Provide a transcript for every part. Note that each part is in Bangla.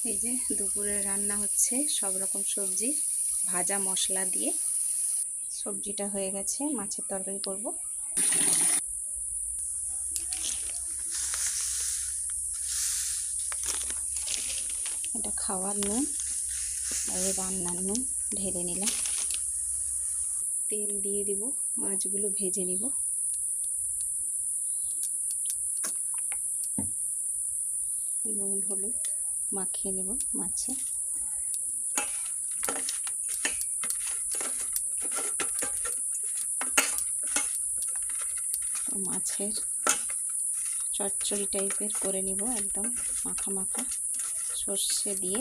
এই যে দুপুরে রান্না হচ্ছে সব রকম সবজি ভাজা মশলা দিয়ে। সবজিটা হয়ে গেছে, মাছের তরকারি করব। এটা খাওয়ার নুন আর রান্নার নুন ঢেলে নিলাম। তেল দিয়ে দিব, মাছগুলো ভেজে নিব। নুন হলুদ মাখিয়ে নেব মাছে। তো মাছের চচ্চড়ি টাইপের করে নিব, একদম মাখা মাখা সর্ষে দিয়ে।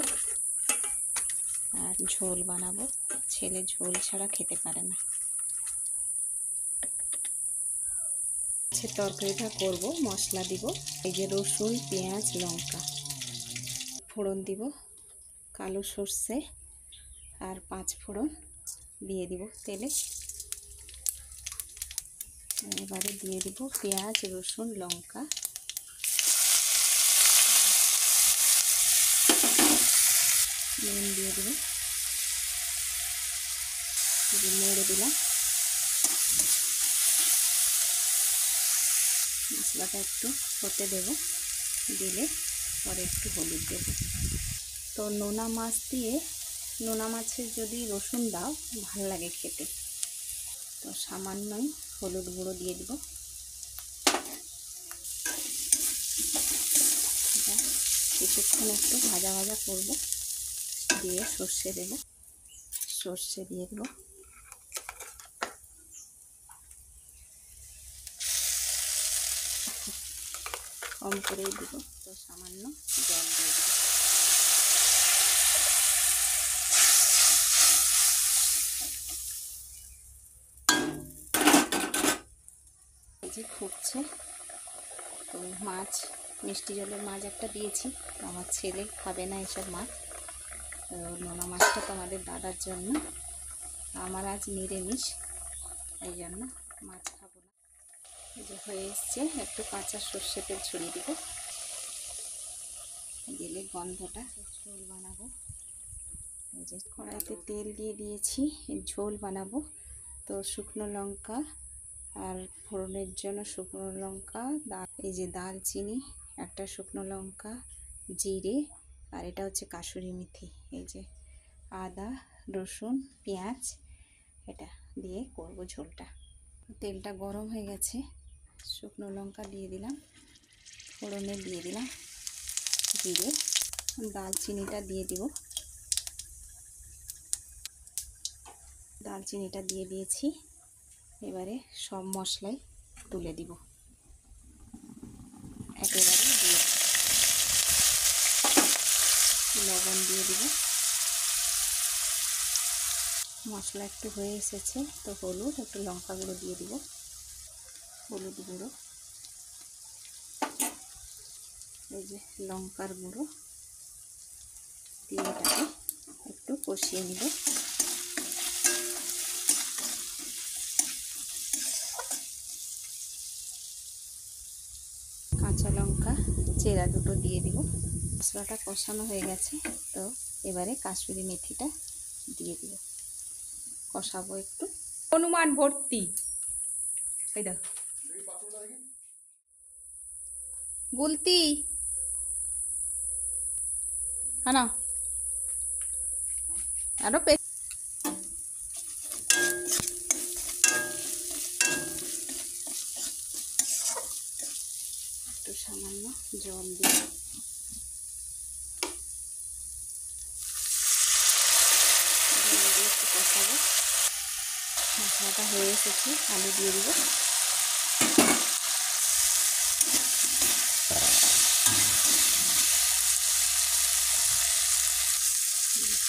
আর ঝোল বানাবো, ছেলে ঝোল ছাড়া খেতে পারে না। মাছের তরকারিটা করব, মশলা দিব। এই যে রসুন পেঁয়াজ লঙ্কা ফোড়ন দিব, কালো সর্ষে আর 5 ফোড়ন দিয়ে দিব তেলে। এবারে দিয়ে দিব পেঁয়াজ রসুন লঙ্কা, নুন দিয়ে দেব, নেড়ে দিলাম। মশলাটা একটু হতে দেব, দিলে পরে একটু হলুদ দেব। তো নোনা মাছ দিয়ে, নোনা মাছের যদি রসুন দাও ভাল লাগে খেতে। তো সামান্যই হলুদ গুঁড়ো দিয়ে দিব। কিছুক্ষণ একটু ভাজা ভাজা করব, দিয়ে সর্ষে দেব, সর্ষে দিয়ে দেব। কম করেই দেব, তো সামান্য জল দিয়ে দেব। এই যে ফুটছে। তো মাছ, মিষ্টি জলের মাছ একটা দিয়েছি, আমার ছেলে খাবে না এসব মাছ। তো নোনা মাছটা তো আমাদের দাদার জন্য, আমার আজ নিরামিষ, এই জন্য মাছ খাবো না। এই যে হয়ে এসছে, একটু কাঁচা সর্ষে তেল ছড়িয়ে দিব, দিলে গন্ধটা। ঝোল বানাবো। এই যে কড়াইতে তেল দিয়ে দিয়েছি, ঝোল বানাবো। তো শুকনো লঙ্কা আর ফোড়নের জন্য শুকনো লঙ্কা, এই যে দারচিনি একটা, শুকনো লঙ্কা, জিরে, আর এটা হচ্ছে কাসুরি মেথি। এই যে আদা রসুন পেঁয়াজ, এটা দিয়ে করব ঝোলটা। তেলটা গরম হয়ে গেছে, শুকনো লঙ্কা দিয়ে দিলাম, ফোড়নে দিয়ে দিলাম জিরে, দারচিনিটা দিয়ে দিব। দারচিনিটা দিয়ে দিয়েছি। এবারে সব মশলাই তুলে দিব, একেবারে দিয়ে লবণ দিয়ে দিব। মশলা একটু হয়ে এসেছে, তো হলুদ একটু লঙ্কা গুঁড়ো দিয়ে দিব, হলুদ গুঁড়ো, এই যে লঙ্কার গুঁড়ো দিয়ে এটাকে একটু কষিয়ে নিব। কাঁচা লঙ্কা চেরা দুটো দিয়ে দিব। মশলাটা কষানো হয়ে গেছে, তো এবারে কাসুরি মেথিটা দিয়ে দিব, কষাবো একটু। হনুমান ভর্তি, এই দেখ গুলতি না আরো একটু সামান্য জল দিয়ে একটু কষাবো। মশলাটা হয়ে এসেছে, আলু দিয়ে দিব।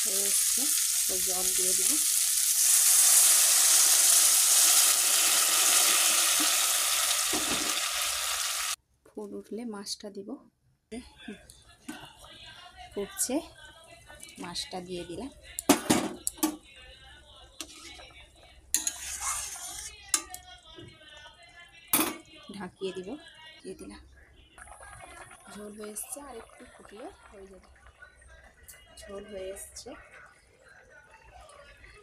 হয়ে এসছে, তো জল দিয়ে দিব। ফুল উঠলে মাছটা দিব। ফুটছে, মাছটা দিয়ে দিলাম। ঢাকিয়ে দিব, দিয়ে দিলাম। ঝোল হয়ে এসছে, আর একটু ফুটিয়ে হয়ে যাবে। ঝোল হয়ে এসছে।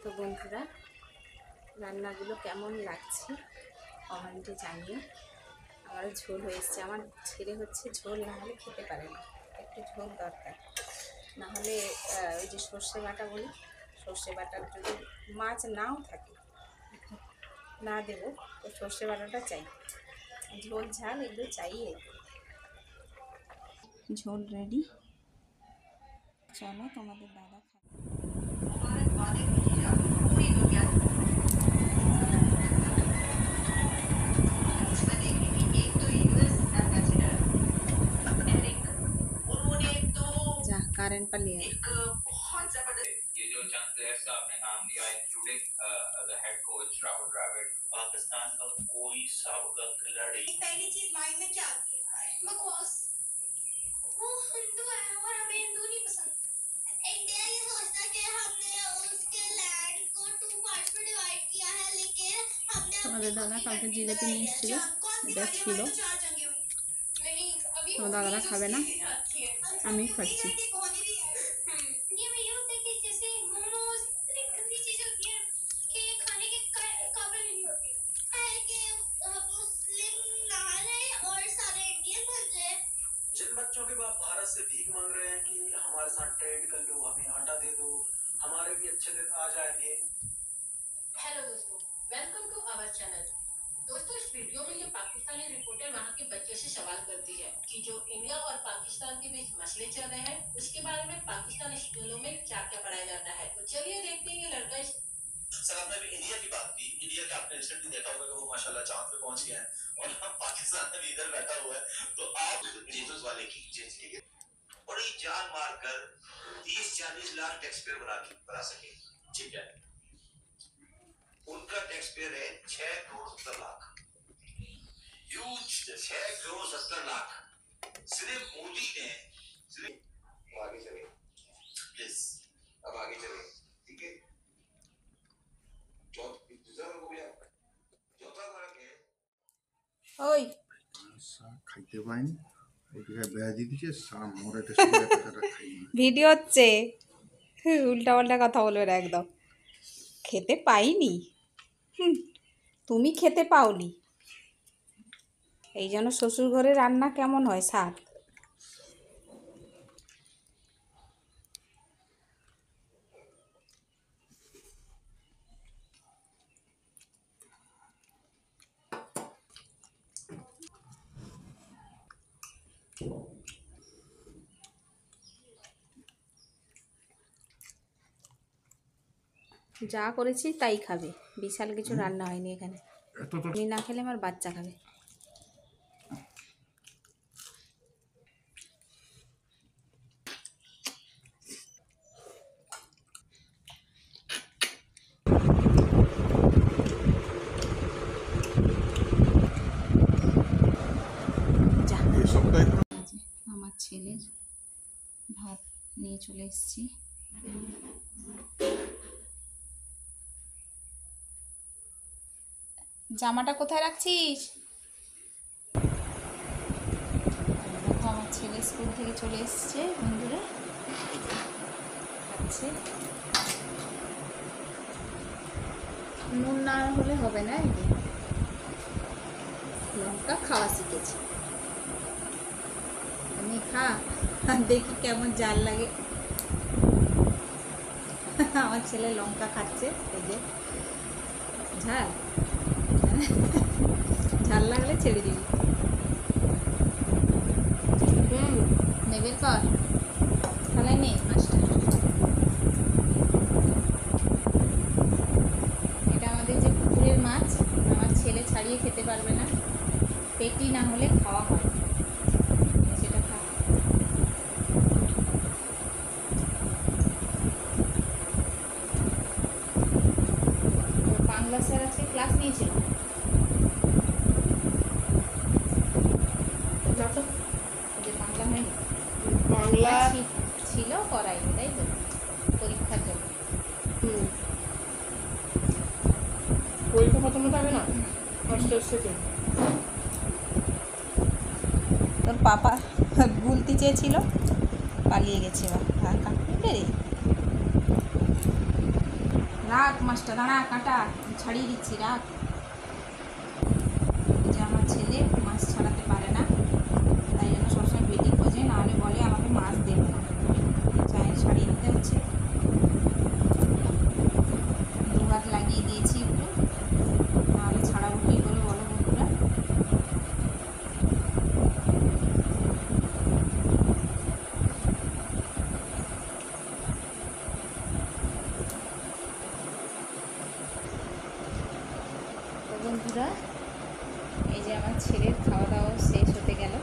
তো বন্ধুরা, রান্নাগুলো কেমন লাগছে কমেন্টে জানিও। আমারও ঝোল হয়ে এসছে। আমার ছেলে হচ্ছে ঝোল না হলে খেতে পারে না, একটু ঝোল দরকার। নাহলে ওই যে সর্ষে বাটা বলি, সর্ষে বাটার যদি মাছ নাও থাকে না দেবো, তো সর্ষে বাটাটা চাই, ঝোল ঝাল এগুলো চাই। ঝোল রেডি, চলো তোমাদের দাদা जा कारेंट पर लिया ये जो चंद प्लेयर्स का आपने नाम लिया including the head coach Rahul Dravid, Pakistan का कोई साबका खिलाड़ी। पहली चीज माइंड में क्या आती है? बकवास। वो हिंदू है और हमें हिंदू नहीं पसंद। इंडिया ये सोचता है कि हमने उसके लैंड को 2 पार्ट्स में डिवाइड किया है, लेकिन हमने আমাদের দাদা কালকে জিলাপি নিয়ে এসেছিল, এটা ছিল। আমার দাদারা খাবে না, আমি খাচ্ছি। जिन बच्चों के बाप भारत से भीख मांग रहे हैं कि हमारे साथ ट्रेड कर लो, हमें आटा दे दो, हमारे भी अच्छे दिन आ जाएंगे। हेलो दोस्तों, वेलकम टू आवर चैनल। दोस्तों, इस वीडियो में ये पाकिस्तानी रिपोर्टर वहाँ के बच्चे से सवाल करती है कि जो इंडिया और पाकिस्तान के बीच मसले चल रहे हैं उसके बारे में पाकिस्तानी स्कूलों में क्या क्या पढ़ाया जाता है। तो चलिए देखते हैं ये लड़का। सर, आपने भी इंडिया की बात की। इंडिया का आपने रिसेंटली देखा होगा कि वो माशाल्लाह चांद पे पहुंच गया है और हम पाकिस्तान में भी इधर बैठा हुआ है। तो आप जीसस वाले की बड़ी जान मारकर 30-40 लाख टैक्स पेयर बना सके, ठीक है। उनका टैक्स पेयर है 6 करोड़ 70 लाख। ह्यूज 6 करोड़ 70 लाख सिर्फ मोदी ने। सिर्फ आगे चले प्लीज, अब आगे चले, ठीक है। ওই খাইতে পাইনি, ওদিকে বেয়া দিয়েছে মোড়াটা খাই ভিডিও হচ্ছে, উল্টা পাল্টা কথা বলবে না একদম। খেতে পাইনি, তুমি খেতে পাওনি, এই জন্য শ্বশুর ঘরে রান্না কেমন হয় স্বাদ। যা করেছি তাই খাবে, বিশাল কিছু রান্না হয়নি এখানে। তুমি না খেলে আমার বাচ্চা খাবে। আমার ছেলের ভাত নিয়ে চলে এসেছি। জামাটা কোথায় রাখছিস? আমার ছেলে স্কুল থেকে চলে এসছে বন্ধুরা, খাচ্ছে। নুন না হলে হবে না, লঙ্কা খাওয়া শিখেছি আমি। খা, দেখি কেমন জাল লাগে। আমার ছেলে লঙ্কা খাচ্ছে, এই যে ঝাল ঝাল লাগলে ছেড়ে দিবি। নেবের কর, তাহলে নে মাছটা। এটা আমাদের যে পুকুরের মাছ, আমার ছেলে ছাড়িয়ে খেতে পারবে না, পেটি না হলে খাওয়া হয় সেটা খা। বাংলা স্যার আজকে ক্লাস নিয়েছিল, বাংলা হয়নি, বাংলা ছিল করাইনি, তাই তো পরীক্ষার জন্য। পরীক্ষা খতম হতে হবে না, তোর পাপা গুলতি চেয়েছিল, পালিয়ে গেছে বা কাকুরে রে, রাখ মাছটা, দাঁড়া কাটা ছাড়িয়ে দিচ্ছি, রাখ। যে আমার ছেলে মাছ ছাড়াতে পারে না, তাই জন্য সবসময় পেটি খোঁজে, নাহলে বলে আমাকে মাছ দেবে না, চাই ছাড়িয়ে দিতে হচ্ছে। দু হাত লাগিয়ে দিয়েছি একটু, নাহলে ছাড়াবো কী করে বলো বন্ধুরা। তো বন্ধুরা, এই যে আমার ছেলের খাওয়া দাওয়া শেষ হতে গেল।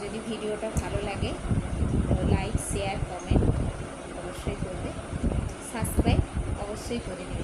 যদি ভিডিওটা ভালো লাগে তো লাইক, শেয়ার, কমেন্ট অবশ্যই করবে, সাবস্ক্রাইব অবশ্যই করে দিবে।